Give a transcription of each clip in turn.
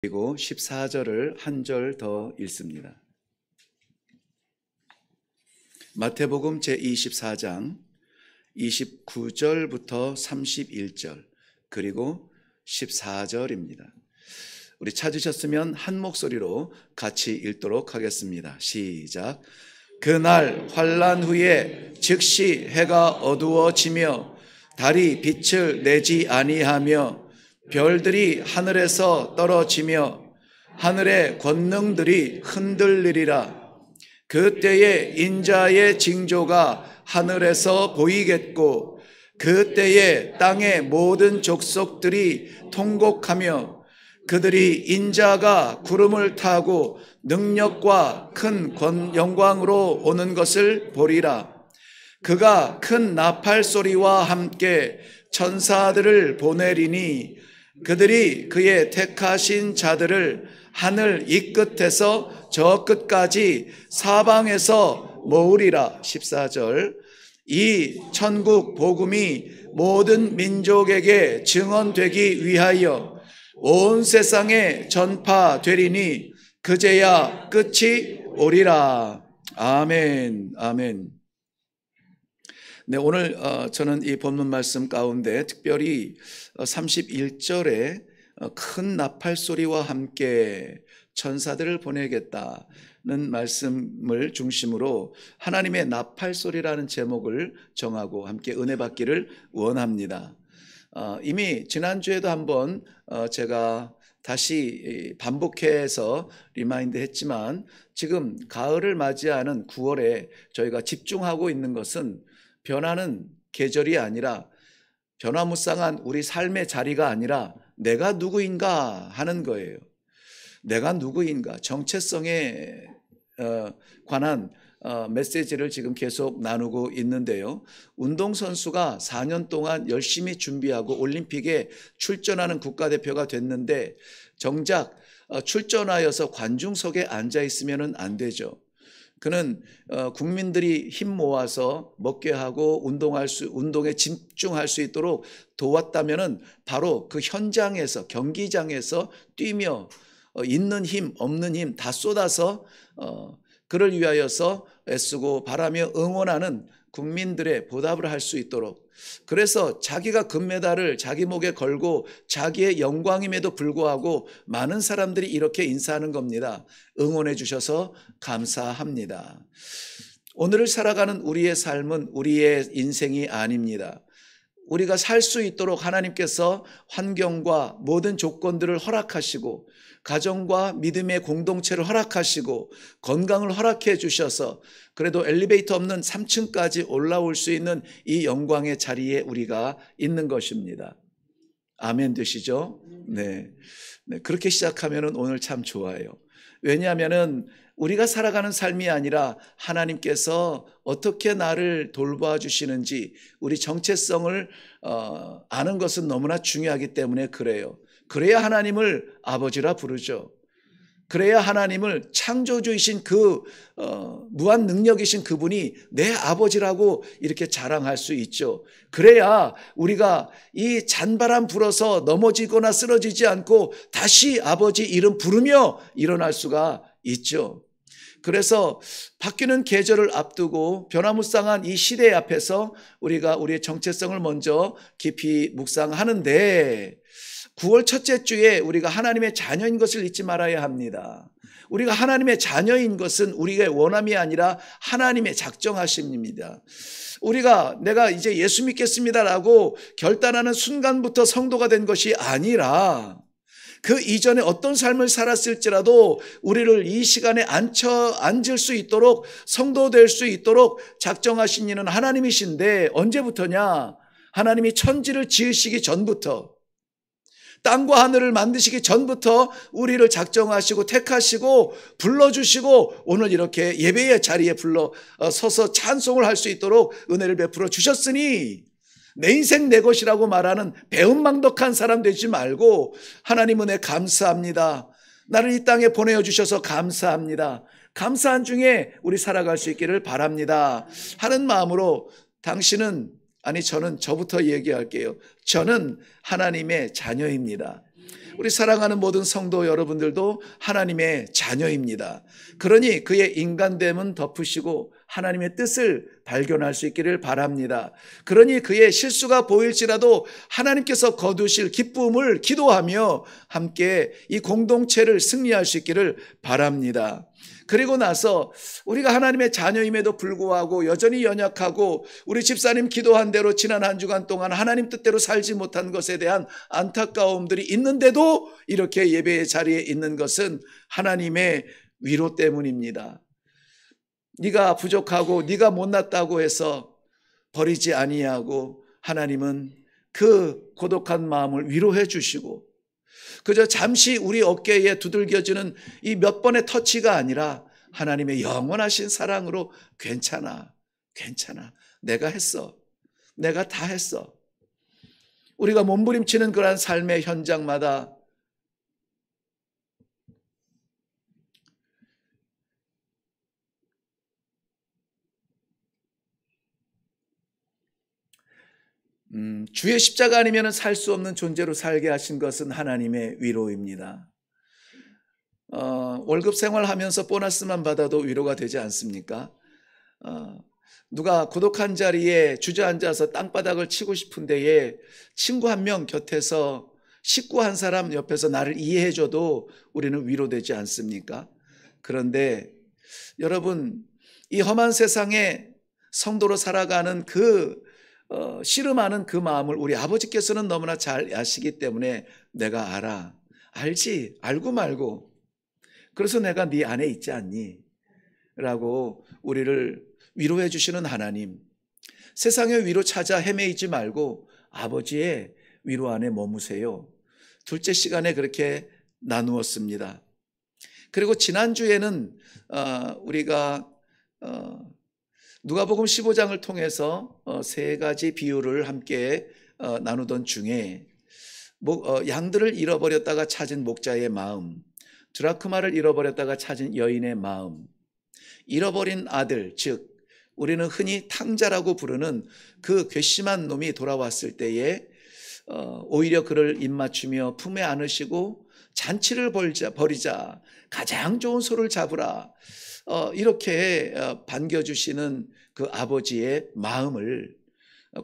그리고 14절을 한 절 더 읽습니다. 마태복음 제24장 29절부터 31절 그리고 14절입니다. 우리 찾으셨으면 한 목소리로 같이 읽도록 하겠습니다. 시작. 그날 환난 후에 즉시 해가 어두워지며 달이 빛을 내지 아니하며 별들이 하늘에서 떨어지며 하늘의 권능들이 흔들리리라. 그때에 인자의 징조가 하늘에서 보이겠고 그때에 땅의 모든 족속들이 통곡하며 그들이 인자가 구름을 타고 능력과 큰 영광으로 오는 것을 보리라. 그가 큰 나팔 소리와 함께 천사들을 보내리니 그들이 그의 택하신 자들을 하늘 이 끝에서 저 끝까지 사방에서 모으리라. 14절. 이 천국 복음이 모든 민족에게 증언되기 위하여 온 세상에 전파되리니 그제야 끝이 오리라. 아멘. 아멘. 네, 오늘 저는 이 본문 말씀 가운데 특별히 31절에 큰 나팔 소리와 함께 천사들을 보내겠다는 말씀을 중심으로 하나님의 나팔 소리라는 제목을 정하고 함께 은혜 받기를 원합니다. 이미 지난주에도 한번 제가 다시 반복해서 리마인드 했지만 지금 가을을 맞이하는 9월에 저희가 집중하고 있는 것은 변하는 계절이 아니라 변화무쌍한 우리 삶의 자리가 아니라 내가 누구인가 하는 거예요. 내가 누구인가, 정체성에 관한 메시지를 지금 계속 나누고 있는데요. 운동선수가 4년 동안 열심히 준비하고 올림픽에 출전하는 국가대표가 됐는데 정작 출전하여서 관중석에 앉아 있으면 안 되죠. 그는 국민들이 힘 모아서 먹게 하고 운동에 집중할 수 있도록 도왔다면은 바로 그 현장에서 경기장에서 뛰며 있는 힘 없는 힘 다 쏟아서 그를 위하여서 애쓰고 바라며 응원하는 국민들의 보답을 할 수 있도록, 그래서 자기가 금메달을 자기 목에 걸고 자기의 영광임에도 불구하고 많은 사람들이 이렇게 인사하는 겁니다. 응원해 주셔서 감사합니다. 오늘을 살아가는 우리의 삶은 우리의 인생이 아닙니다. 우리가 살 수 있도록 하나님께서 환경과 모든 조건들을 허락하시고 가정과 믿음의 공동체를 허락하시고 건강을 허락해 주셔서 그래도 엘리베이터 없는 3층까지 올라올 수 있는 이 영광의 자리에 우리가 있는 것입니다. 아멘 되시죠? 네. 그렇게 시작하면 오늘 참 좋아요. 왜냐하면 우리가 살아가는 삶이 아니라 하나님께서 어떻게 나를 돌봐 주시는지 우리 정체성을 아는 것은 너무나 중요하기 때문에 그래요. 그래야 하나님을 아버지라 부르죠. 그래야 하나님을 창조주이신 그 무한 능력이신 그분이 내 아버지라고 이렇게 자랑할 수 있죠. 그래야 우리가 이 잔바람 불어서 넘어지거나 쓰러지지 않고 다시 아버지 이름 부르며 일어날 수가 있죠. 그래서 바뀌는 계절을 앞두고 변화무쌍한 이 시대 앞에서 우리가 우리의 정체성을 먼저 깊이 묵상하는데 9월 첫째 주에 우리가 하나님의 자녀인 것을 잊지 말아야 합니다. 우리가 하나님의 자녀인 것은 우리의 원함이 아니라 하나님의 작정하심입니다. 내가 이제 예수 믿겠습니다라고 결단하는 순간부터 성도가 된 것이 아니라 그 이전에 어떤 삶을 살았을지라도 우리를 이 시간에 앉을 수 있도록 성도 될 수 있도록 작정하신 이는 하나님이신데 언제부터냐? 하나님이 천지를 지으시기 전부터, 땅과 하늘을 만드시기 전부터 우리를 작정하시고 택하시고 불러주시고 오늘 이렇게 예배의 자리에 서서 찬송을 할 수 있도록 은혜를 베풀어 주셨으니 내 인생 내 것이라고 말하는 배은망덕한 사람 되지 말고 하나님 은혜 감사합니다. 나를 이 땅에 보내어 주셔서 감사합니다. 감사한 중에 우리 살아갈 수 있기를 바랍니다 하는 마음으로 저는 저부터 얘기할게요. 저는 하나님의 자녀입니다. 우리 사랑하는 모든 성도 여러분들도 하나님의 자녀입니다. 그러니 그의 인간됨은 덮으시고 하나님의 뜻을 발견할 수 있기를 바랍니다. 그러니 그의 실수가 보일지라도 하나님께서 거두실 기쁨을 기도하며 함께 이 공동체를 승리할 수 있기를 바랍니다. 그리고 나서 우리가 하나님의 자녀임에도 불구하고 여전히 연약하고 우리 집사님 기도한 대로 지난 한 주간 동안 하나님 뜻대로 살지 못한 것에 대한 안타까움들이 있는데도 이렇게 예배의 자리에 있는 것은 하나님의 위로 때문입니다. 네가 부족하고 네가 못났다고 해서 버리지 아니하고 하나님은 그 고독한 마음을 위로해 주시고 그저 잠시 우리 어깨에 두들겨주는 이 몇 번의 터치가 아니라 하나님의 영원하신 사랑으로 괜찮아, 괜찮아. 내가 했어. 내가 다 했어. 우리가 몸부림치는 그러한 삶의 현장마다 주의 십자가 아니면 살 수 없는 존재로 살게 하신 것은 하나님의 위로입니다. 월급 생활하면서 보너스만 받아도 위로가 되지 않습니까? 누가 고독한 자리에 주저앉아서 땅바닥을 치고 싶은 데에 친구 한 명 곁에서 식구 한 사람 옆에서 나를 이해해줘도 우리는 위로되지 않습니까? 그런데 여러분, 이 험한 세상에 성도로 살아가는 씨름하는 그 마음을 우리 아버지께서는 너무나 잘 아시기 때문에 내가 알아. 알지? 알고 말고. 그래서 내가 네 안에 있지 않니? 라고 우리를 위로해 주시는 하나님. 세상의 위로 찾아 헤매이지 말고 아버지의 위로 안에 머무세요. 둘째 시간에 그렇게 나누었습니다. 그리고 지난주에는 우리가 누가복음 15장을 통해서 세 가지 비유를 함께 나누던 중에 양들을 잃어버렸다가 찾은 목자의 마음, 드라크마를 잃어버렸다가 찾은 여인의 마음, 잃어버린 아들, 즉 우리는 흔히 탕자라고 부르는 그 괘씸한 놈이 돌아왔을 때에 오히려 그를 입맞추며 품에 안으시고 잔치를 벌이자 가장 좋은 소를 잡으라, 이렇게 반겨주시는 그 아버지의 마음을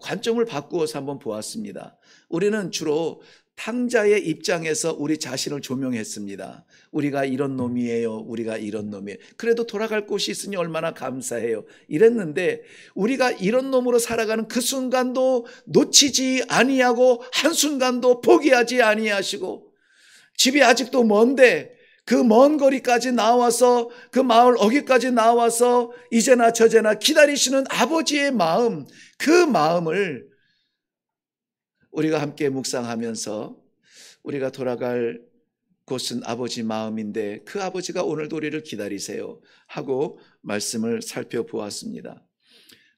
관점을 바꾸어서 한번 보았습니다. 우리는 주로 탕자의 입장에서 우리 자신을 조명했습니다. 우리가 이런 놈이에요. 우리가 이런 놈이에요. 그래도 돌아갈 곳이 있으니 얼마나 감사해요. 이랬는데 우리가 이런 놈으로 살아가는 그 순간도 놓치지 아니하고 한순간도 포기하지 아니하시고 집이 아직도 먼데 그 먼 거리까지 나와서 그 마을 어귀까지 나와서 이제나 저제나 기다리시는 아버지의 마음, 그 마음을 우리가 함께 묵상하면서 우리가 돌아갈 곳은 아버지 마음인데 그 아버지가 오늘도 우리를 기다리세요 하고 말씀을 살펴보았습니다.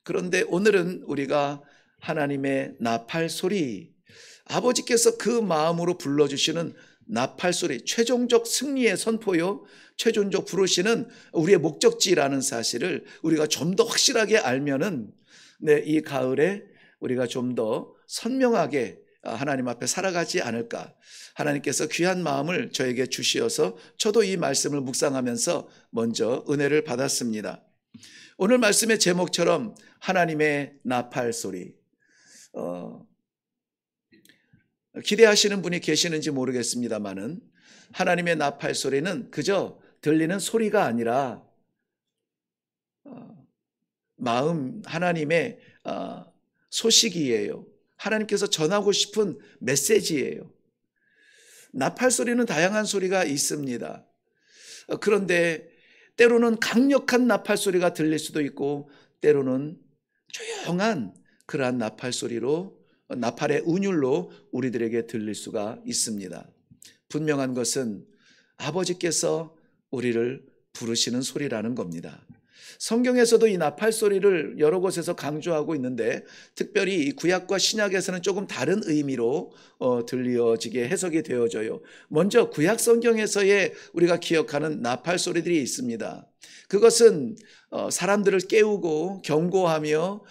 그런데 오늘은 우리가 하나님의 나팔 소리, 아버지께서 그 마음으로 불러주시는 나팔 소리, 최종적 승리의 선포요, 최종적 부르시는 우리의 목적지라는 사실을 우리가 좀 더 확실하게 알면은 이 가을에 우리가 좀 더 선명하게 하나님 앞에 살아가지 않을까. 하나님께서 귀한 마음을 저에게 주시어서 저도 이 말씀을 묵상하면서 먼저 은혜를 받았습니다. 오늘 말씀의 제목처럼 하나님의 나팔 소리, 기대하시는 분이 계시는지 모르겠습니다만은 하나님의 나팔 소리는 그저 들리는 소리가 아니라 마음, 하나님의 소식이에요. 하나님께서 전하고 싶은 메시지예요. 나팔 소리는 다양한 소리가 있습니다. 그런데 때로는 강력한 나팔 소리가 들릴 수도 있고 때로는 조용한 그러한 나팔 소리로, 나팔의 운율로 우리들에게 들릴 수가 있습니다. 분명한 것은 아버지께서 우리를 부르시는 소리라는 겁니다. 성경에서도 이 나팔 소리를 여러 곳에서 강조하고 있는데 특별히 이 구약과 신약에서는 조금 다른 의미로 들려지게 해석이 되어져요. 먼저 구약 성경에서의 우리가 기억하는 나팔 소리들이 있습니다. 그것은 사람들을 깨우고 경고하며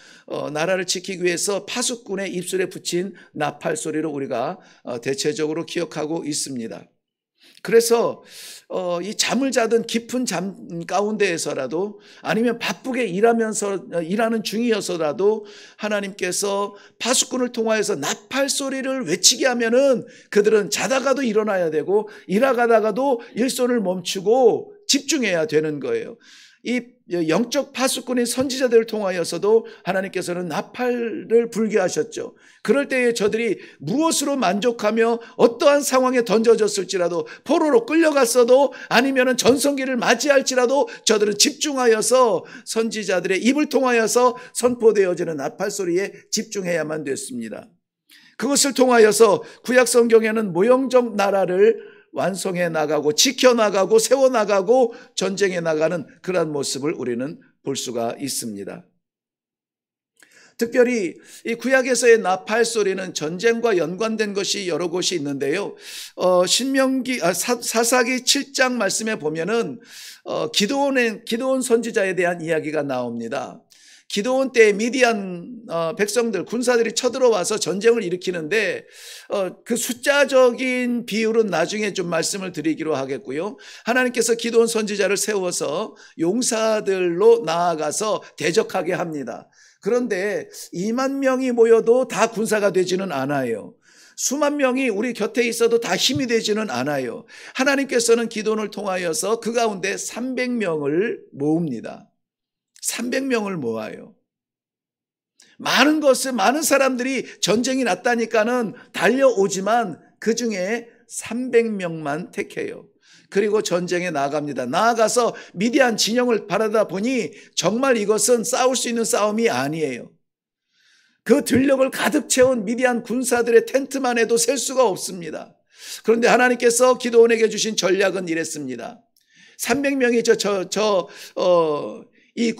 나라를 지키기 위해서 파수꾼의 입술에 붙인 나팔 소리로 우리가 대체적으로 기억하고 있습니다. 그래서 이 잠을 자던 깊은 잠 가운데에서라도 아니면 바쁘게 일하는 중이어서라도 하나님께서 파수꾼을 통하여서 나팔 소리를 외치게 하면은 그들은 자다가도 일어나야 되고 일하다가도 일손을 멈추고 집중해야 되는 거예요. 이 영적 파수꾼의 선지자들을 통하여서도 하나님께서는 나팔을 불게 하셨죠. 그럴 때에 저들이 무엇으로 만족하며 어떠한 상황에 던져졌을지라도 포로로 끌려갔어도 아니면 전성기를 맞이할지라도 저들은 집중하여서 선지자들의 입을 통하여서 선포되어지는 나팔 소리에 집중해야만 됐습니다. 그것을 통하여서 구약 성경에는 모형적 나라를 완성해 나가고 지켜나가고 세워나가고 전쟁해 나가는 그러한 모습을 우리는 볼 수가 있습니다. 특별히 이 구약에서의 나팔 소리는 전쟁과 연관된 것이 여러 곳이 있는데요. 사사기 7장 말씀에 보면은 기드온 선지자에 대한 이야기가 나옵니다. 기드온 때 미디안 백성들 군사들이 쳐들어와서 전쟁을 일으키는데 그 숫자적인 비율은 나중에 좀 말씀을 드리기로 하겠고요. 하나님께서 기드온 선지자를 세워서 용사들로 나아가서 대적하게 합니다. 그런데 2만 명이 모여도 다 군사가 되지는 않아요. 수만 명이 우리 곁에 있어도 다 힘이 되지는 않아요. 하나님께서는 기드온을 통하여서 그 가운데 300명을 모읍니다. 300명을 모아요. 많은 사람들이 전쟁이 났다니까는 달려오지만 그 중에 300명만 택해요. 그리고 전쟁에 나아갑니다. 나아가서 미디안 진영을 바라다 보니 정말 이것은 싸울 수 있는 싸움이 아니에요. 그 들녘을 가득 채운 미디안 군사들의 텐트만 해도 셀 수가 없습니다. 그런데 하나님께서 기드온에게 주신 전략은 이랬습니다. 300명이 이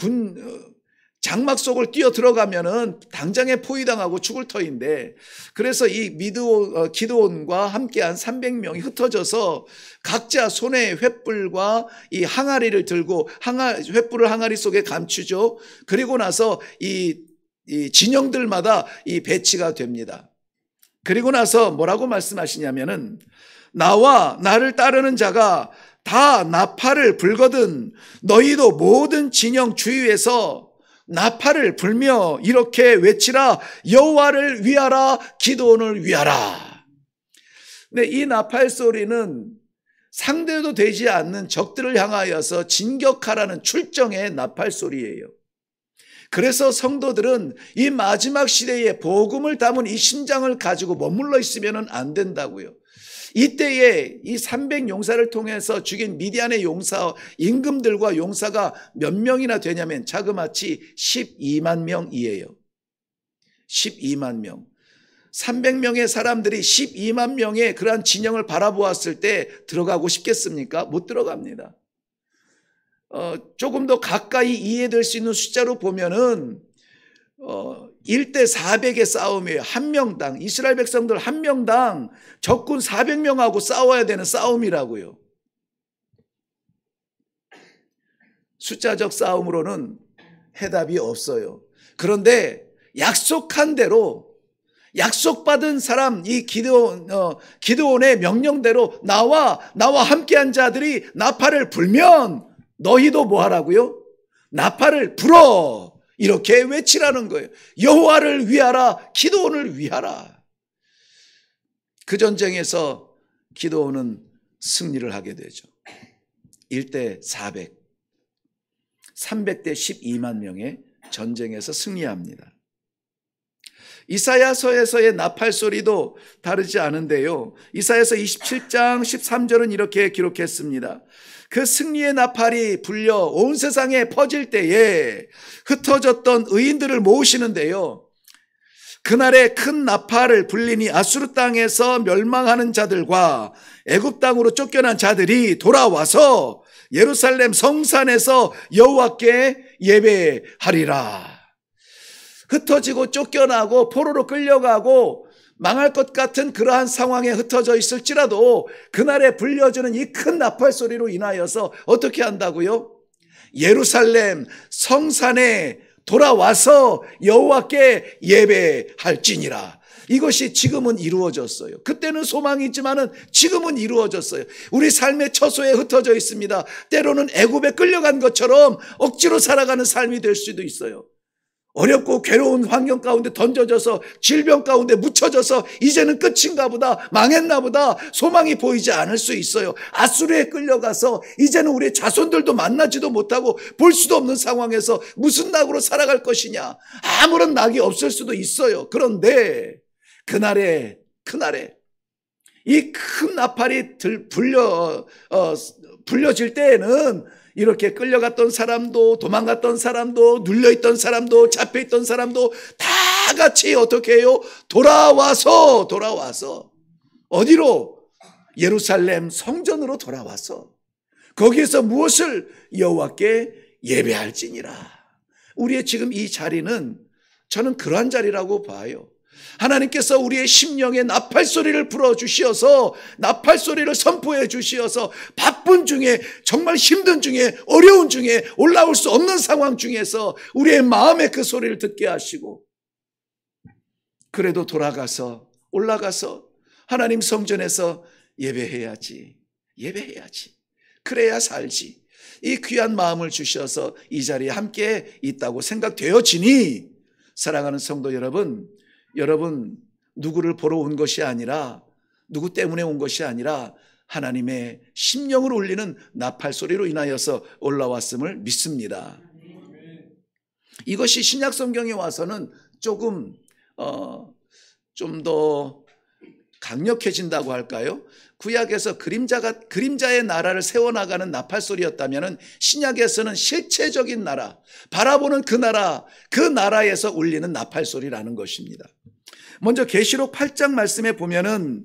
장막 속을 뛰어 들어가면은 당장에 포위당하고 죽을 터인데, 그래서 이 기드온과 함께한 300명이 흩어져서 각자 손에 횃불과 이 항아리를 들고 횃불을 항아리 속에 감추죠. 그리고 나서 이 진영들마다 이 배치가 됩니다. 그리고 나서 뭐라고 말씀하시냐면은 나와 나를 따르는 자가 다 나팔을 불거든 너희도 모든 진영 주위에서 나팔을 불며 이렇게 외치라. 여호와를 위하라. 기드온을 위하라. 근데 이 나팔 소리는 상대도 되지 않는 적들을 향하여서 진격하라는 출정의 나팔 소리예요. 그래서 성도들은 이 마지막 시대에 복음을 담은 이 심장을 가지고 머물러 있으면 안 된다고요. 이때에 이 300용사를 통해서 죽인 미디안의 용사 임금들과 용사가 몇 명이나 되냐면 자그마치 12만 명이에요. 12만 명. 300명의 사람들이 12만 명의 그러한 진영을 바라보았을 때 들어가고 싶겠습니까? 못 들어갑니다. 조금 더 가까이 이해될 수 있는 숫자로 보면은 1대 400의 싸움이에요. 한 명당, 이스라엘 백성들 한 명당 적군 400명하고 싸워야 되는 싸움이라고요. 숫자적 싸움으로는 해답이 없어요. 그런데 약속한 대로, 약속받은 사람, 이 기드온의 명령대로 나와 함께한 자들이 나팔을 불면 너희도 뭐 하라고요? 나팔을 불어! 이렇게 외치라는 거예요. 여호와를 위하라. 기드온을 위하라. 그 전쟁에서 기드온은 승리를 하게 되죠. 1대 400, 300대 12만 명의 전쟁에서 승리합니다. 이사야서에서의 나팔 소리도 다르지 않은데요. 이사야서 27장 13절은 이렇게 기록했습니다. 그 승리의 나팔이 불려 온 세상에 퍼질 때에 흩어졌던 의인들을 모으시는데요. 그날에 큰 나팔을 불리니 아수르 땅에서 멸망하는 자들과 애굽 땅으로 쫓겨난 자들이 돌아와서 예루살렘 성산에서 여호와께 예배하리라. 흩어지고 쫓겨나고 포로로 끌려가고 망할 것 같은 그러한 상황에 흩어져 있을지라도 그날에 불려주는 이 큰 나팔 소리로 인하여서 어떻게 한다고요? 예루살렘 성산에 돌아와서 여호와께 예배할지니라. 이것이 지금은 이루어졌어요. 그때는 소망이 있지만은 지금은 이루어졌어요. 우리 삶의 처소에 흩어져 있습니다. 때로는 애굽에 끌려간 것처럼 억지로 살아가는 삶이 될 수도 있어요. 어렵고 괴로운 환경 가운데 던져져서 질병 가운데 묻혀져서 이제는 끝인가 보다, 망했나 보다 소망이 보이지 않을 수 있어요. 아수르에 끌려가서 이제는 우리 자손들도 만나지도 못하고 볼 수도 없는 상황에서 무슨 낙으로 살아갈 것이냐. 아무런 낙이 없을 수도 있어요. 그런데 그날에 이 큰 나팔이 불려질 때에는 이렇게 끌려갔던 사람도, 도망갔던 사람도, 눌려있던 사람도, 잡혀있던 사람도 다 같이 어떻게 해요? 돌아와서 어디로? 예루살렘 성전으로 돌아와서 거기에서 무엇을? 여호와께 예배할지니라. 우리의 지금 이 자리는 저는 그러한 자리라고 봐요. 하나님께서 우리의 심령에 나팔 소리를 불어주시어서 나팔 소리를 선포해 주시어서 바쁜 중에, 정말 힘든 중에, 어려운 중에, 올라올 수 없는 상황 중에서 우리의 마음에 그 소리를 듣게 하시고, 그래도 올라가서 하나님 성전에서 예배해야지. 그래야 살지. 이 귀한 마음을 주셔서 이 자리에 함께 있다고 생각되어지니, 사랑하는 성도 여러분, 누구를 보러 온 것이 아니라, 누구 때문에 온 것이 아니라 하나님의 심령을 울리는 나팔 소리로 인하여서 올라왔음을 믿습니다. 이것이 신약 성경에 와서는 조금 좀 더 강력해진다고 할까요? 구약에서 그림자의 나라를 세워나가는 나팔 소리였다면 신약에서는 실체적인 나라, 바라보는 그 나라에서 울리는 나팔 소리라는 것입니다. 먼저 계시록 8장 말씀에 보면은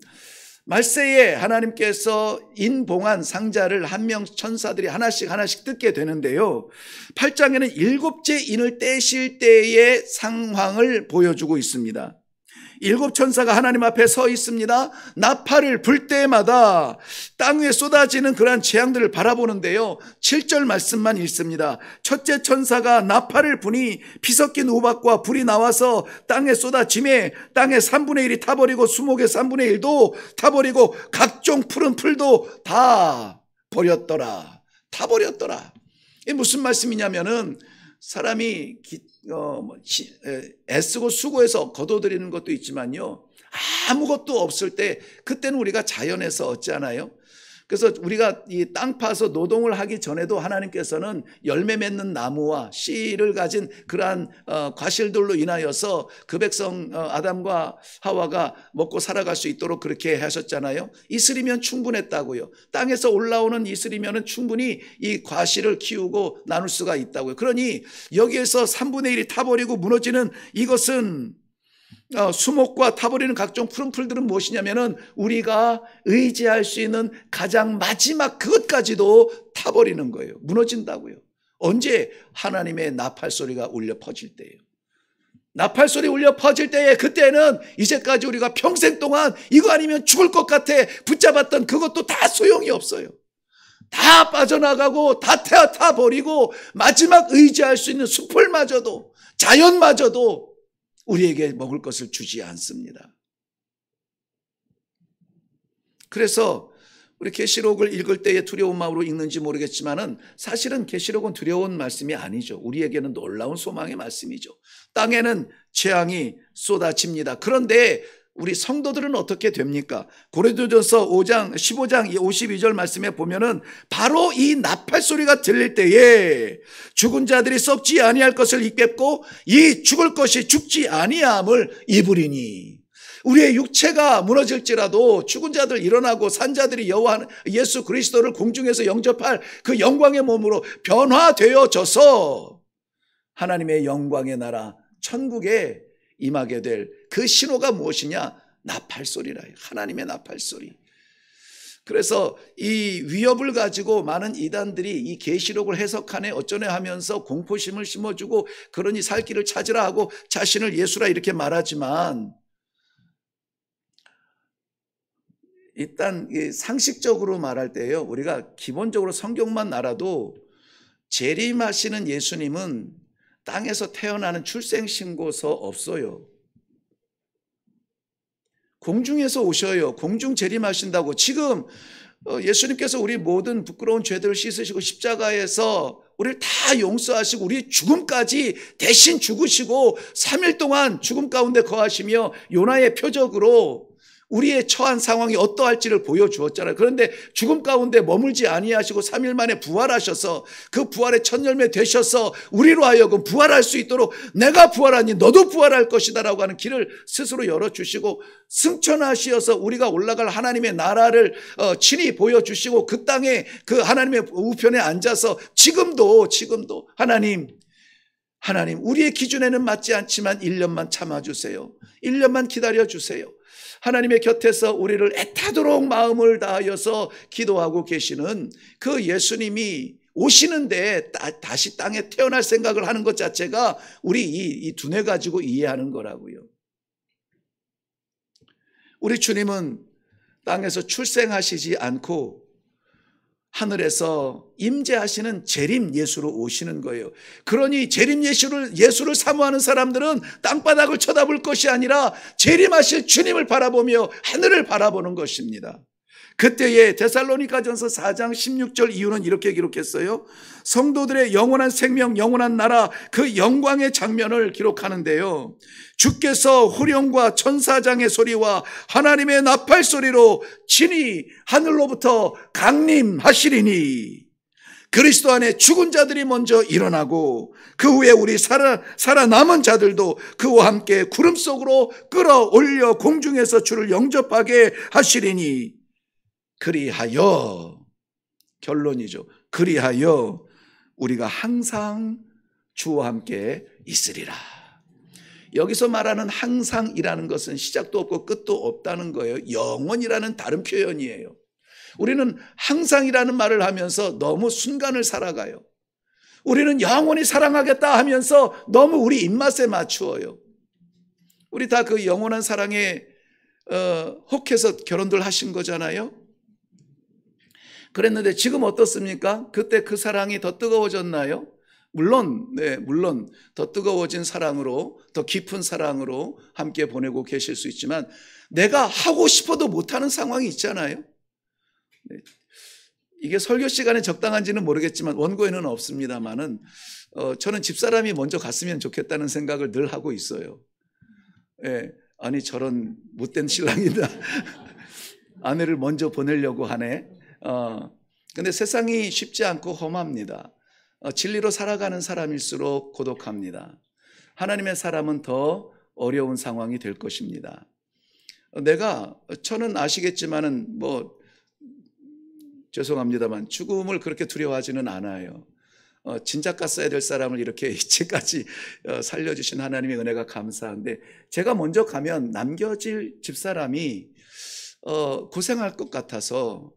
말세에 하나님께서 인봉한 상자를 한 명 천사들이 하나씩 뜯게 되는데요. 8장에는 7째 인을 떼실 때의 상황을 보여주고 있습니다. 7 천사가 하나님 앞에 서 있습니다. 나팔을 불 때마다 땅 위에 쏟아지는 그러한 재앙들을 바라보는데요. 7절 말씀만 읽습니다. 첫째 천사가 나팔을 부니 피 섞인 우박과 불이 나와서 땅에 쏟아짐에 땅의 3분의 1이 타버리고 수목의 3분의 1도 타버리고 각종 푸른 풀도 다 버렸더라. 이게 무슨 말씀이냐면은 사람이 애쓰고 수고해서 거둬들이는 것도 있지만요, 아무것도 없을 때 그때는 우리가 자연에서 얻잖아요. 그래서 우리가 이 땅 파서 노동을 하기 전에도 하나님께서는 열매 맺는 나무와 씨를 가진 그러한 과실들로 인하여서 그 백성 아담과 하와가 먹고 살아갈 수 있도록 그렇게 하셨잖아요. 이슬이면 충분했다고요. 땅에서 올라오는 이슬이면 충분히 이 과실을 키우고 나눌 수가 있다고요. 그러니 여기에서 3분의 1이 타버리고 무너지는 이것은 수목과 타버리는 각종 푸른 풀들은 무엇이냐면은 우리가 의지할 수 있는 가장 마지막 그것까지도 타버리는 거예요. 무너진다고요. 언제? 하나님의 나팔 소리가 울려 퍼질 때예요. 나팔 소리 울려 퍼질 때에, 그때는 이제까지 우리가 평생 동안 이거 아니면 죽을 것 같아 붙잡았던 그것도 다 소용이 없어요. 다 빠져나가고 다 타버리고 마지막 의지할 수 있는 숲을마저도, 자연마저도 우리에게 먹을 것을 주지 않습니다. 그래서 우리 계시록을 읽을 때에 두려운 마음으로 읽는지 모르겠지만은 사실은 계시록은 두려운 말씀이 아니죠. 우리에게는 놀라운 소망의 말씀이죠. 땅에는 재앙이 쏟아집니다. 그런데 우리 성도들은 어떻게 됩니까? 고린도전서 15장 52절 말씀에 보면은 바로 이 나팔 소리가 들릴 때에 죽은 자들이 썩지 아니할 것을 입겠고 이 죽을 것이 죽지 아니함을 입으리니, 우리의 육체가 무너질지라도 죽은 자들 일어나고 산 자들이 여호와 예수 그리스도를 공중에서 영접할 그 영광의 몸으로 변화되어져서 하나님의 영광의 나라 천국에 임하게 될 그 신호가 무엇이냐? 나팔소리라. 하나님의 나팔소리. 그래서 이 위협을 가지고 많은 이단들이 이 계시록을 해석하네 어쩌네 하면서 공포심을 심어주고 그러니 살 길을 찾으라 하고 자신을 예수라 이렇게 말하지만, 일단 상식적으로 말할 때요, 우리가 기본적으로 성경만 알아도 재림하시는 예수님은 땅에서 태어나는 출생신고서 없어요. 공중에서 오셔요. 공중 재림하신다고. 지금 예수님께서 우리 모든 부끄러운 죄들을 씻으시고 십자가에서 우리를 다 용서하시고 우리 죽음까지 대신 죽으시고 3일 동안 죽음 가운데 거하시며 요나의 표적으로 우리의 처한 상황이 어떠할지를 보여주었잖아요. 그런데 죽음 가운데 머물지 아니하시고 3일 만에 부활하셔서 그 부활의 첫 열매 되셔서 우리로 하여금 부활할 수 있도록 내가 부활하니 너도 부활할 것이다 라고 하는 길을 스스로 열어주시고 승천하시어서 우리가 올라갈 하나님의 나라를 친히 보여주시고 그 땅에 그 하나님의 우편에 앉아서 지금도 하나님 우리의 기준에는 맞지 않지만 1년만 참아주세요. 1년만 기다려주세요. 하나님의 곁에서 우리를 애타도록 마음을 다하여서 기도하고 계시는 그 예수님이 오시는데 다시 땅에 태어날 생각을 하는 것 자체가 우리 이 두뇌 가지고 이해하는 거라고요. 우리 주님은 땅에서 출생하시지 않고 하늘에서 임재하시는 재림 예수로 오시는 거예요. 그러니 재림 예수를 사모하는 사람들은 땅바닥을 쳐다볼 것이 아니라 재림하실 주님을 바라보며 하늘을 바라보는 것입니다. 그때에 데살로니가전서 4장 16절 이후는 이렇게 기록했어요. 성도들의 영원한 생명, 영원한 나라, 그 영광의 장면을 기록하는데요, 주께서 후령과 천사장의 소리와 하나님의 나팔 소리로 친히 하늘로부터 강림하시리니 그리스도 안에 죽은 자들이 먼저 일어나고 그 후에 우리 살아남은 자들도 그와 함께 구름 속으로 끌어올려 공중에서 주를 영접하게 하시리니 그리하여, 결론이죠, 그리하여 우리가 항상 주와 함께 있으리라. 여기서 말하는 항상이라는 것은 시작도 없고 끝도 없다는 거예요. 영원이라는 다른 표현이에요. 우리는 항상이라는 말을 하면서 너무 순간을 살아가요. 우리는 영원히 사랑하겠다 하면서 너무 우리 입맛에 맞추어요. 우리 다 그 영원한 사랑에 혹해서 결혼들 하신 거잖아요. 그랬는데 지금 어떻습니까? 그때 그 사랑이 더 뜨거워졌나요? 물론 더 뜨거워진 사랑으로, 더 깊은 사랑으로 함께 보내고 계실 수 있지만 내가 하고 싶어도 못하는 상황이 있잖아요. 이게 설교 시간에 적당한지는 모르겠지만 원고에는 없습니다만은 저는 집사람이 먼저 갔으면 좋겠다는 생각을 늘 하고 있어요. 아니 저런 못된 신랑이다. 아내를 먼저 보내려고 하네. 근데 세상이 쉽지 않고 험합니다. 진리로 살아가는 사람일수록 고독합니다. 하나님의 사람은 더 어려운 상황이 될 것입니다. 저는 아시겠지만은 죄송합니다만 죽음을 그렇게 두려워하지는 않아요. 진작 갔어야 될 사람을 이렇게 이제까지 살려주신 하나님의 은혜가 감사한데, 제가 먼저 가면 남겨질 집사람이 고생할 것 같아서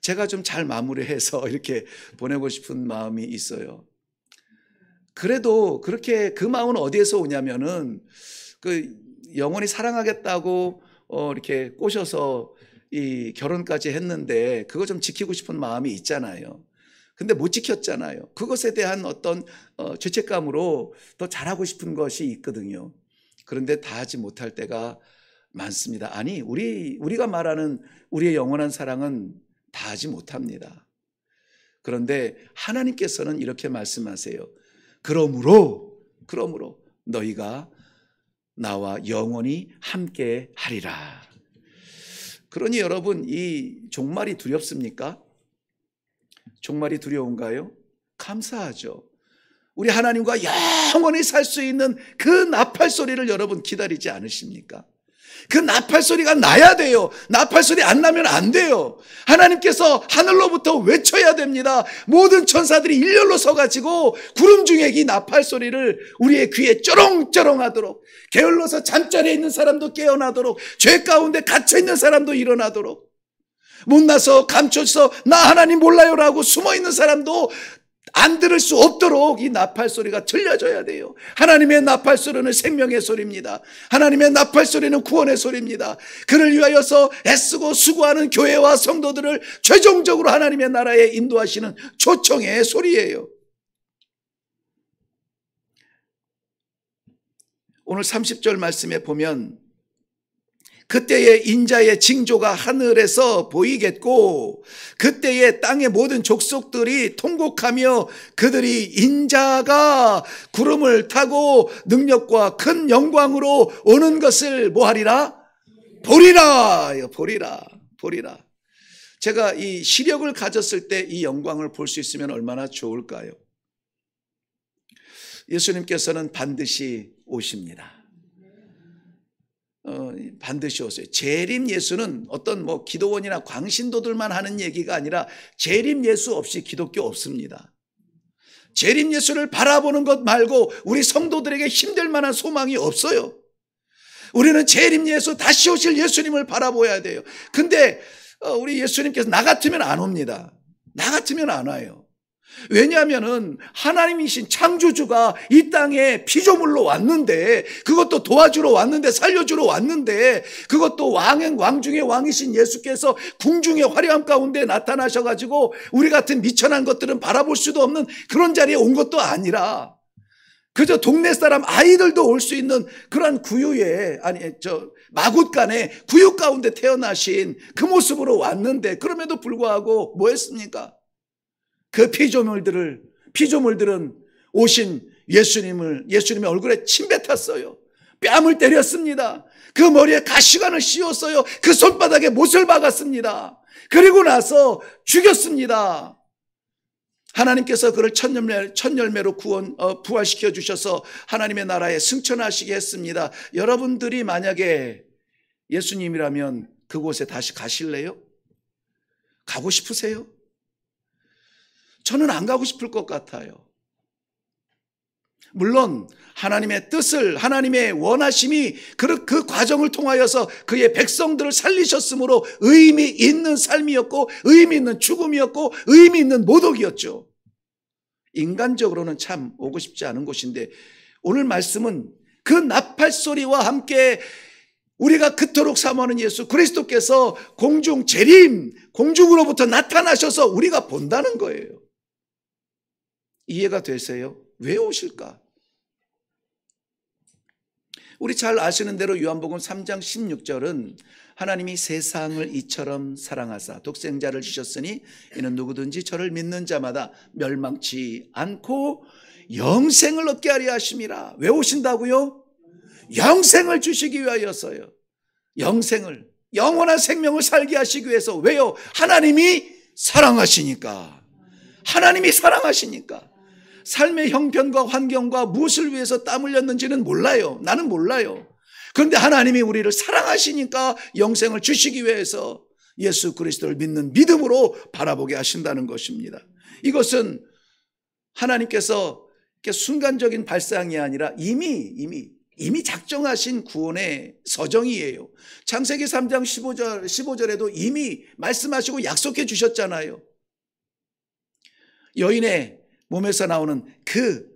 제가 좀 잘 마무리해서 이렇게 보내고 싶은 마음이 있어요. 그래도 그렇게 그 마음은 어디에서 오냐면은 그 영원히 사랑하겠다고 이렇게 꼬셔서 이 결혼까지 했는데 그거 좀 지키고 싶은 마음이 있잖아요. 근데 못 지켰잖아요. 그것에 대한 어떤 죄책감으로 더 잘하고 싶은 것이 있거든요. 그런데 다 하지 못할 때가 많습니다. 아니, 우리가 말하는 우리의 영원한 사랑은 다 하지 못합니다. 그런데 하나님께서는 이렇게 말씀하세요. 그러므로 너희가 나와 영원히 함께 하리라. 그러니 여러분, 이 종말이 두렵습니까? 종말이 두려운가요? 감사하죠. 우리 하나님과 영원히 살 수 있는 그 나팔 소리를 여러분 기다리지 않으십니까? 그 나팔 소리가 나야 돼요. 나팔 소리 안 나면 안 돼요. 하나님께서 하늘로부터 외쳐야 됩니다. 모든 천사들이 일렬로 서가지고 구름 중에 이 나팔 소리를 우리의 귀에 쩌렁쩌렁 하도록, 게을러서 잠자리에 있는 사람도 깨어나도록, 죄 가운데 갇혀있는 사람도 일어나도록, 못나서 감춰서 나 하나님 몰라요라고 숨어있는 사람도 안 들을 수 없도록 이 나팔 소리가 들려줘야 돼요. 하나님의 나팔 소리는 생명의 소리입니다. 하나님의 나팔 소리는 구원의 소리입니다. 그를 위하여서 애쓰고 수고하는 교회와 성도들을 최종적으로 하나님의 나라에 인도하시는 초청의 소리예요. 오늘 30절 말씀에 보면 그때의 인자의 징조가 하늘에서 보이겠고 그때의 땅의 모든 족속들이 통곡하며 그들이 인자가 구름을 타고 능력과 큰 영광으로 오는 것을 뭐하리라? 보리라. 보리라. 제가 이 시력을 가졌을 때 이 영광을 볼 수 있으면 얼마나 좋을까요? 예수님께서는 반드시 오십니다. 반드시 오세요. 재림 예수는 어떤 기도원이나 광신도들만 하는 얘기가 아니라 재림 예수 없이 기독교 없습니다. 재림 예수를 바라보는 것 말고 우리 성도들에게 힘들 만한 소망이 없어요. 우리는 재림 예수, 다시 오실 예수님을 바라보아야 돼요. 근데 우리 예수님께서 나 같으면 안 옵니다. 나 같으면 안 와요. 왜냐하면은 하나님이신 창조주가 이 땅에 피조물로 왔는데, 그것도 도와주러 왔는데, 살려주러 왔는데, 그것도 왕 중의 왕이신 예수께서 궁중의 화려함 가운데 나타나셔가지고 우리 같은 미천한 것들은 바라볼 수도 없는 그런 자리에 온 것도 아니라 그저 동네 사람 아이들도 올 수 있는 그런 구유에, 마굿간에 구유 가운데 태어나신 그 모습으로 왔는데, 그럼에도 불구하고 뭐 했습니까? 그 피조물들은 오신 예수님의 얼굴에 침 뱉었어요. 뺨을 때렸습니다. 그 머리에 가시관을 씌웠어요. 그 손바닥에 못을 박았습니다. 그리고 나서 죽였습니다. 하나님께서 그를 첫 열매로 부활시켜 주셔서 하나님의 나라에 승천하시게 했습니다. 여러분들이 만약에 예수님이라면 그곳에 다시 가실래요? 가고 싶으세요? 저는 안 가고 싶을 것 같아요. 물론 하나님의 뜻을, 하나님의 원하심이 그 과정을 통하여서 그의 백성들을 살리셨으므로 의미 있는 삶이었고, 의미 있는 죽음이었고, 의미 있는 모독이었죠. 인간적으로는 참 오고 싶지 않은 곳인데, 오늘 말씀은 그 나팔 소리와 함께 우리가 그토록 사모하는 예수 그리스도께서 공중으로부터 나타나셔서 우리가 본다는 거예요. 이해가 되세요? 왜 오실까? 우리 잘 아시는 대로 요한복음 3장 16절은 하나님이 세상을 이처럼 사랑하사 독생자를 주셨으니 이는 누구든지 저를 믿는 자마다 멸망치 않고 영생을 얻게 하려 하심이라. 왜 오신다고요? 영생을 주시기 위하여서요. 영원한 생명을 살게 하시기 위해서. 왜요? 하나님이 사랑하시니까. 삶의 형편과 환경과 무엇을 위해서 땀 흘렸는지는 몰라요. 나는 몰라요. 그런데 하나님이 우리를 사랑하시니까 영생을 주시기 위해서 예수 그리스도를 믿는 믿음으로 바라보게 하신다는 것입니다. 이것은 하나님께서 순간적인 발상이 아니라 이미 작정하신 구원의 서정이에요. 창세기 3장 15절에도 이미 말씀하시고 약속해 주셨잖아요. 여인의 몸에서 나오는 그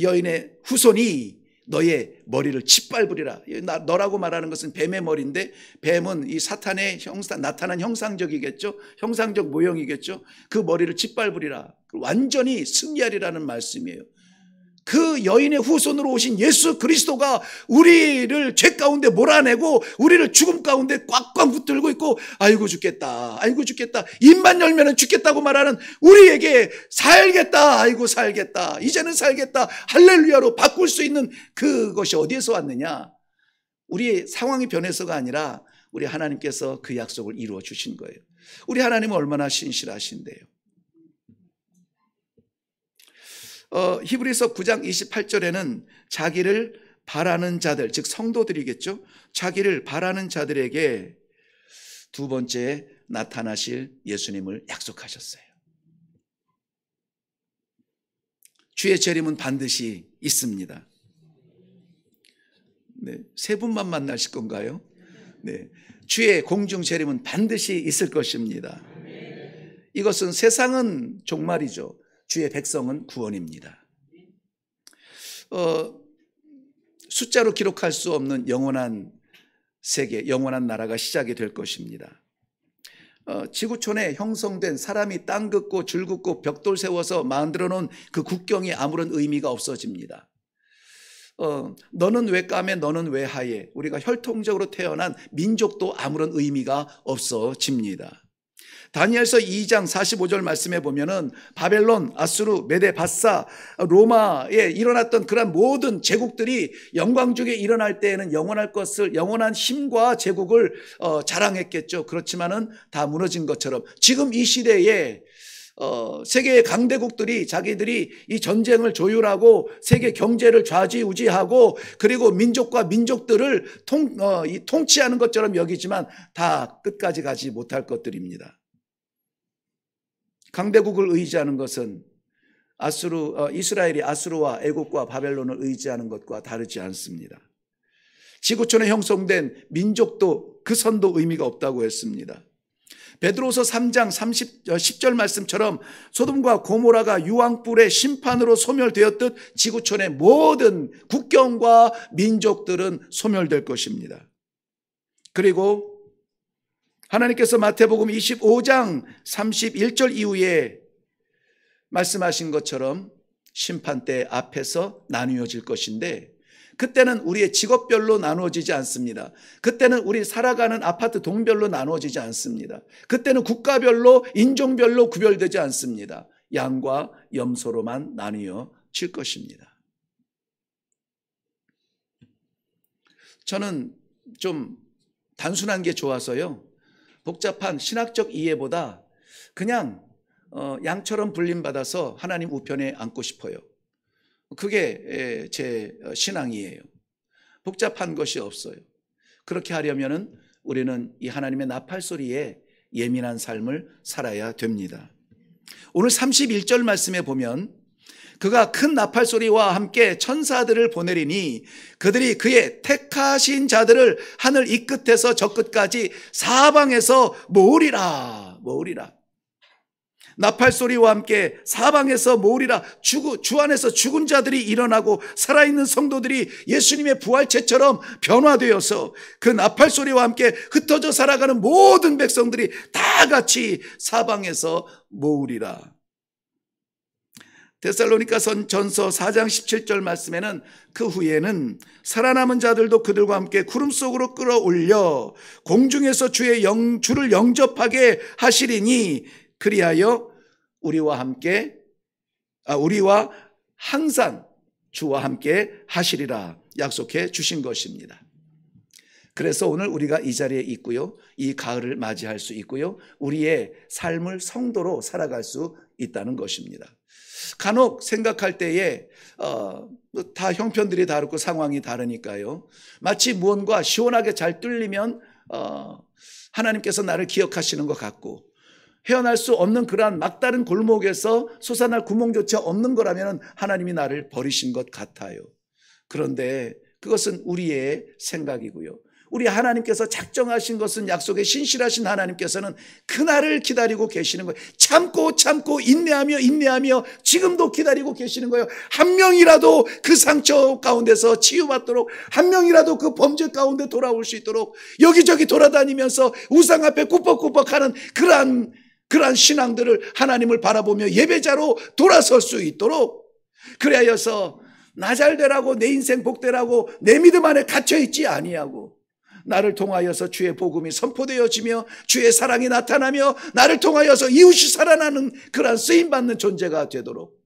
여인의 후손이 너의 머리를 짓밟으리라. 너라고 말하는 것은 뱀의 머리인데, 뱀은 이 사탄의 나타난 형상적이겠죠. 형상적 모형이겠죠. 그 머리를 짓밟으리라. 완전히 승리하리라는 말씀이에요. 그 여인의 후손으로 오신 예수 그리스도가 우리를 죄 가운데 몰아내고 우리를 죽음 가운데 꽉꽉 붙들고 있고, 아이고 죽겠다, 입만 열면 죽겠다고 말하는 우리에게 살겠다, 아이고 살겠다, 이제는 살겠다, 할렐루야로 바꿀 수 있는 그것이 어디에서 왔느냐? 우리의 상황이 변해서가 아니라 우리 하나님께서 그 약속을 이루어 주신 거예요. 우리 하나님은 얼마나 신실하신데요. 히브리서 9장 28절에는 자기를 바라는 자들, 즉 성도들이겠죠. 자기를 바라는 자들에게 두 번째 나타나실 예수님을 약속하셨어요. 주의 재림은 반드시 있습니다. 네, 세 분만 만나실 건가요? 네, 주의 공중 재림은 반드시 있을 것입니다. 이것은 세상은 종말이죠. 주의 백성은 구원입니다. 숫자로 기록할 수 없는 영원한 세계, 영원한 나라가 시작이 될 것입니다. 지구촌에 형성된 사람이 땅 긋고 줄 긋고 벽돌 세워서 만들어 놓은 그 국경이 아무런 의미가 없어집니다. 너는 왜 까매 너는 왜 하얘, 우리가 혈통적으로 태어난 민족도 아무런 의미가 없어집니다. 다니엘서 2장 45절 말씀에 보면은 바벨론, 아수르, 메데, 바사, 로마에 일어났던 그런 모든 제국들이 영광 중에 일어날 때에는 영원할 것을, 영원한 힘과 제국을 자랑했겠죠. 그렇지만은 다 무너진 것처럼 지금 이 시대에 세계의 강대국들이 자기들이 이 전쟁을 조율하고 세계 경제를 좌지우지하고 그리고 민족과 민족들을 통치하는 것처럼 여기지만 다 끝까지 가지 못할 것들입니다. 강대국을 의지하는 것은 이스라엘이 아수르와 애국과 바벨론을 의지하는 것과 다르지 않습니다. 지구촌에 형성된 민족도 그 선도 의미가 없다고 했습니다. 베드로서 3장 10절 말씀처럼 소돔과 고모라가 유황불의 심판으로 소멸되었듯 지구촌의 모든 국경과 민족들은 소멸될 것입니다. 그리고 하나님께서 마태복음 25장 31절 이후에 말씀하신 것처럼 심판대 앞에서 나누어질 것인데, 그때는 우리의 직업별로 나누어지지 않습니다. 그때는 우리 살아가는 아파트 동별로 나누어지지 않습니다. 그때는 국가별로 인종별로 구별되지 않습니다. 양과 염소로만 나뉘어질 것입니다. 저는 좀 단순한 게 좋아서요, 복잡한 신학적 이해보다 그냥 양처럼 불림받아서 하나님 우편에 앉고 싶어요. 그게 제 신앙이에요. 복잡한 것이 없어요. 그렇게 하려면은 우리는 이 하나님의 나팔소리에 예민한 삶을 살아야 됩니다. 오늘 31절 말씀에 보면 그가 큰 나팔소리와 함께 천사들을 보내리니 그들이 그의 택하신 자들을 하늘 이 끝에서 저 끝까지 사방에서 모으리라. 나팔소리와 함께 사방에서 모으리라. 주 안에서 죽은 자들이 일어나고 살아있는 성도들이 예수님의 부활체처럼 변화되어서 그 나팔소리와 함께 흩어져 살아가는 모든 백성들이 다 같이 사방에서 모으리라. 데살로니가전서 4장 17절 말씀에는 그 후에는 살아남은 자들도 그들과 함께 구름 속으로 끌어올려 공중에서 주를 영접하게 하시리니 그리하여 우리와 항상 주와 함께 하시리라 약속해 주신 것입니다. 그래서 오늘 우리가 이 자리에 있고요, 이 가을을 맞이할 수 있고요, 우리의 삶을 성도로 살아갈 수 있다는 것입니다. 간혹 생각할 때에 다 형편들이 다르고 상황이 다르니까요, 마치 무언가 시원하게 잘 뚫리면 하나님께서 나를 기억하시는 것 같고, 헤어날 수 없는 그러한 막다른 골목에서 솟아날 구멍조차 없는 거라면 하나님이 나를 버리신 것 같아요. 그런데 그것은 우리의 생각이고요, 우리 하나님께서 작정하신 것은 약속에 신실하신 하나님께서는 그날을 기다리고 계시는 거예요. 참고 인내하며 지금도 기다리고 계시는 거예요. 한 명이라도 그 상처 가운데서 치유받도록, 한 명이라도 그 범죄 가운데 돌아올 수 있도록, 여기저기 돌아다니면서 우상 앞에 꾸벅꾸벅하는 그러한 신앙들을 하나님을 바라보며 예배자로 돌아설 수 있도록, 그래야여서 나 잘되라고, 내 인생 복되라고 내 믿음 안에 갇혀있지 아니하고 나를 통하여서 주의 복음이 선포되어지며 주의 사랑이 나타나며 나를 통하여서 이웃이 살아나는 그러한 쓰임받는 존재가 되도록,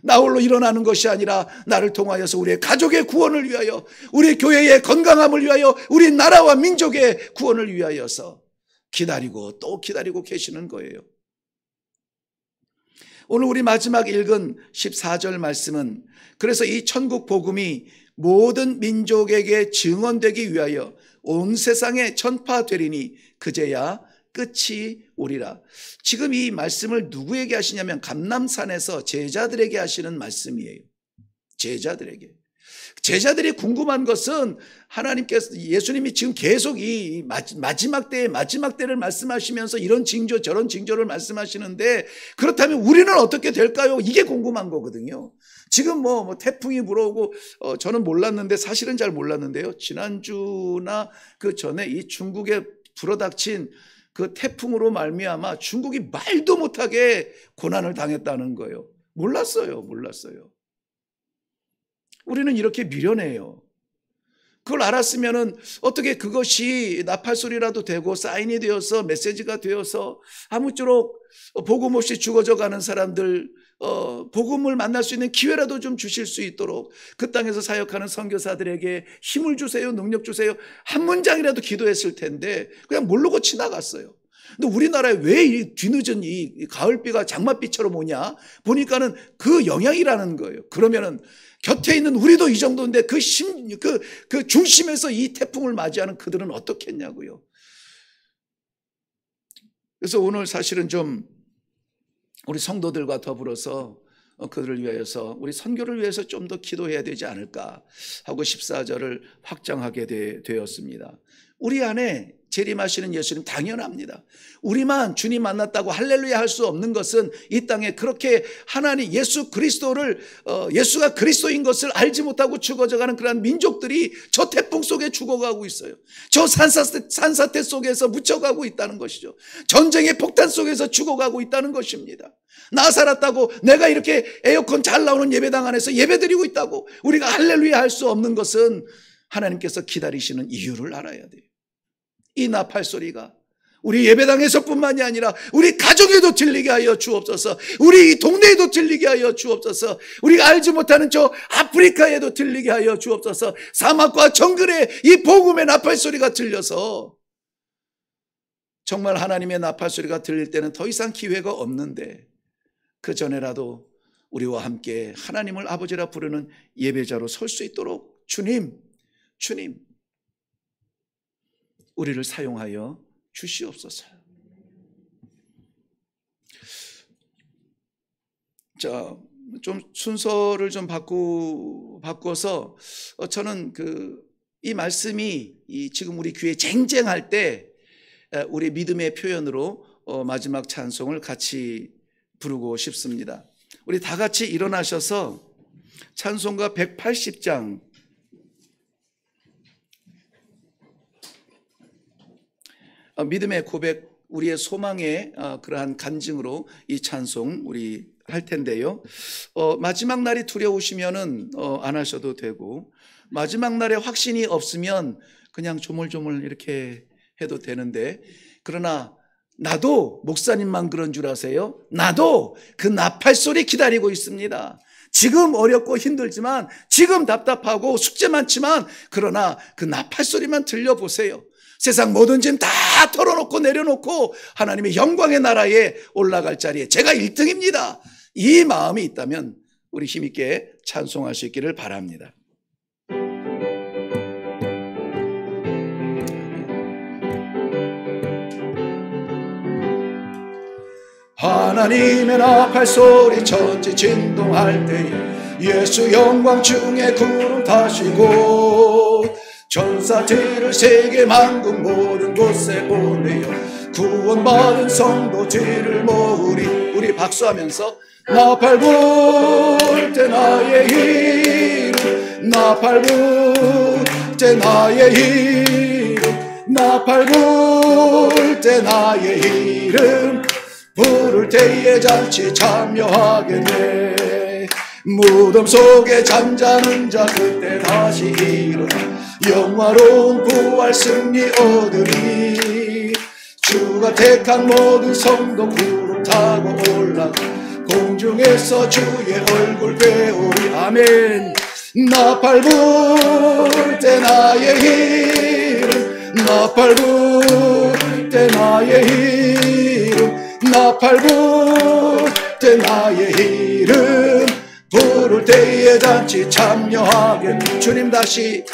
나 홀로 일어나는 것이 아니라 나를 통하여서 우리의 가족의 구원을 위하여, 우리 교회의 건강함을 위하여, 우리 나라와 민족의 구원을 위하여서 기다리고 또 기다리고 계시는 거예요. 오늘 우리 마지막 읽은 14절 말씀은 그래서 이 천국 복음이 모든 민족에게 증언되기 위하여 온 세상에 전파되리니 그제야 끝이 오리라. 지금 이 말씀을 누구에게 하시냐면 감람산에서 제자들에게 하시는 말씀이에요. 제자들에게. 제자들이 궁금한 것은 하나님께서, 예수님이 지금 계속 이 마지막 때를 말씀하시면서 이런 징조 저런 징조를 말씀하시는데, 그렇다면 우리는 어떻게 될까요? 이게 궁금한 거거든요. 지금 뭐 태풍이 불어오고 저는 몰랐는데, 사실은 잘 몰랐는데요, 지난주나 그 전에 이 중국에 불어닥친 그 태풍으로 말미암아 중국이 말도 못하게 고난을 당했다는 거예요. 몰랐어요. 우리는 이렇게 미련해요. 그걸 알았으면은 어떻게 그것이 나팔소리라도 되고 사인이 되어서 메시지가 되어서 아무쪼록 복음 없이 죽어져 가는 사람들 복음을 만날 수 있는 기회라도 좀 주실 수 있도록 그 땅에서 사역하는 선교사들에게 힘을 주세요, 능력 주세요, 한 문장이라도 기도했을 텐데 그냥 모르고 지나갔어요. 근데 우리나라에 왜 이 뒤늦은 이 가을비가 장맛비처럼 오냐 보니까는 그 영향이라는 거예요. 그러면은 곁에 있는 우리도 이 정도인데 그 중심에서 이 태풍을 맞이하는 그들은 어떻겠냐고요. 그래서 오늘 사실은 좀 우리 성도들과 더불어서 그들을 위해서, 우리 선교를 위해서 좀 더 기도해야 되지 않을까 하고 14절을 확장하게 되었습니다. 우리 안에 재림하시는 예수님 당연합니다. 우리만 주님 만났다고 할렐루야 할 수 없는 것은 이 땅에 그렇게 하나님 예수 그리스도를 예수가 그리스도인 것을 알지 못하고 죽어져가는 그러한 민족들이 저 태풍 속에 죽어가고 있어요. 저 산사태 속에서 묻혀가고 있다는 것이죠. 전쟁의 폭탄 속에서 죽어가고 있다는 것입니다. 나 살았다고 내가 이렇게 에어컨 잘 나오는 예배당 안에서 예배드리고 있다고 우리가 할렐루야 할 수 없는 것은 하나님께서 기다리시는 이유를 알아야 돼요. 이 나팔 소리가 우리 예배당에서뿐만이 아니라 우리 가정에도 들리게 하여 주옵소서. 우리 이 동네에도 들리게 하여 주옵소서. 우리가 알지 못하는 저 아프리카에도 들리게 하여 주옵소서. 사막과 정글에 이 복음의 나팔 소리가 들려서 정말 하나님의 나팔 소리가 들릴 때는 더 이상 기회가 없는데 그 전에라도 우리와 함께 하나님을 아버지라 부르는 예배자로 설 수 있도록 주님 우리를 사용하여 주시옵소서. 자, 좀 순서를 좀 바꿔서 저는 이 말씀이 지금 우리 귀에 쟁쟁할 때 우리 믿음의 표현으로 마지막 찬송을 같이 부르고 싶습니다. 우리 다 같이 일어나셔서 찬송가 180장 믿음의 고백, 우리의 소망의 그러한 간증으로 이 찬송 우리 할 텐데요. 마지막 날이 두려우시면은 안 하셔도 되고, 마지막 날에 확신이 없으면 그냥 조물조물 이렇게 해도 되는데, 그러나 나도 목사님만 그런 줄 아세요? 나도 그 나팔 소리 기다리고 있습니다. 지금 어렵고 힘들지만, 지금 답답하고 숙제 많지만, 그러나 그 나팔 소리만 들려보세요. 세상 모든 짐 다 털어놓고 내려놓고 하나님의 영광의 나라에 올라갈 자리에 제가 1등입니다. 이 마음이 있다면 우리 힘있게 찬송할 수 있기를 바랍니다. 하나님의 나팔 소리 천지 진동할 때에 예수 영광 중에 구름 타시고 전사들을 세계 만국 모든 곳에 보내어 구원받은 성도들을 모으리. 우리 박수하면서 나팔 불 때 나의 이름, 나팔 불 때 나의 이름, 나팔 불 때 나의 이름, 부를 때에 잔치 참여하겠네. 무덤 속에 잠자는 자 그때 다시 일어나 영화로운 부활 승리 얻으리. 주가 택한 모든 성도 구름 타고 올라가 공중에서 주의 얼굴 배우리. 아멘. 나팔 불 때 나의 이름, 나팔 불 때 나의 이름, 나팔 불 때 나의 이름 부를 때에 잔치 참여하겠네. 주님 다시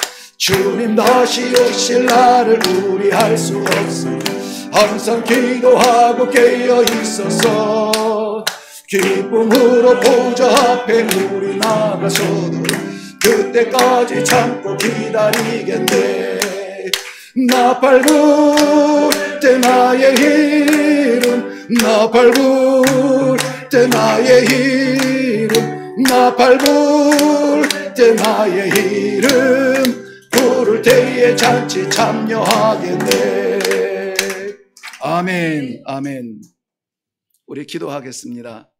오실 날을 우리할 수 없으니 항상 기도하고 깨어 있어서 기쁨으로 보좌 앞에 우리 나가서도 그때까지 참고 기다리겠네. 나팔 불 때 나의 이름, 나팔 불 때 나의 이름, 나팔 불 때 나의 이름 부를 때에 잔치 참여하겠네. 아멘, 아멘. 우리 기도하겠습니다.